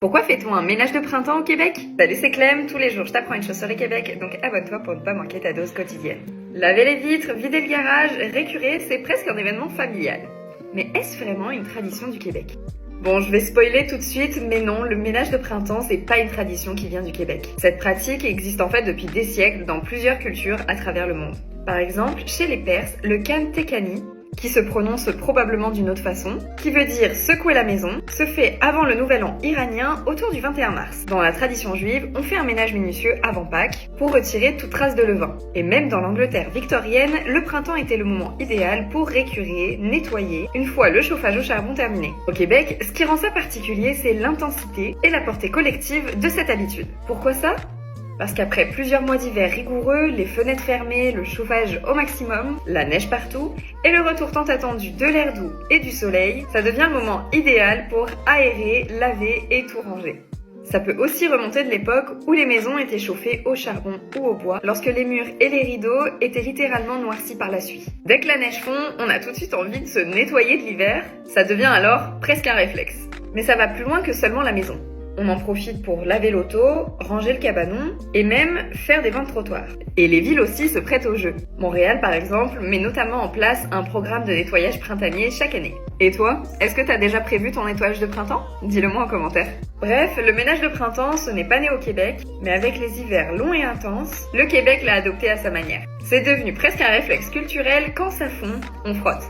Pourquoi fait-on un ménage de printemps au Québec? Salut, c'est Clem, tous les jours je t'apprends une chose sur le Québec, donc abonne-toi pour ne pas manquer ta dose quotidienne. Laver les vitres, vider le garage, récurer, c'est presque un événement familial. Mais est-ce vraiment une tradition du Québec? Bon, je vais spoiler tout de suite, mais non, le ménage de printemps, c'est pas une tradition qui vient du Québec. Cette pratique existe en fait depuis des siècles dans plusieurs cultures à travers le monde. Par exemple, chez les Perses, le Khan Tekani, qui se prononce probablement d'une autre façon, qui veut dire secouer la maison, se fait avant le nouvel an iranien autour du 21 mars. Dans la tradition juive, on fait un ménage minutieux avant Pâques pour retirer toute trace de levain. Et même dans l'Angleterre victorienne, le printemps était le moment idéal pour récurer, nettoyer, une fois le chauffage au charbon terminé. Au Québec, ce qui rend ça particulier, c'est l'intensité et la portée collective de cette habitude. Pourquoi ça ? Parce qu'après plusieurs mois d'hiver rigoureux, les fenêtres fermées, le chauffage au maximum, la neige partout, et le retour tant attendu de l'air doux et du soleil, ça devient le moment idéal pour aérer, laver et tout ranger. Ça peut aussi remonter de l'époque où les maisons étaient chauffées au charbon ou au bois, lorsque les murs et les rideaux étaient littéralement noircis par la suie. Dès que la neige fond, on a tout de suite envie de se nettoyer de l'hiver, ça devient alors presque un réflexe. Mais ça va plus loin que seulement la maison. On en profite pour laver l'auto, ranger le cabanon et même faire des vents de trottoir. Et les villes aussi se prêtent au jeu. Montréal par exemple met notamment en place un programme de nettoyage printanier chaque année. Et toi, est-ce que t'as déjà prévu ton nettoyage de printemps? Dis-le moi en commentaire. Bref, le ménage de printemps, ce n'est pas né au Québec, mais avec les hivers longs et intenses, le Québec l'a adopté à sa manière. C'est devenu presque un réflexe culturel, quand ça fond, on frotte.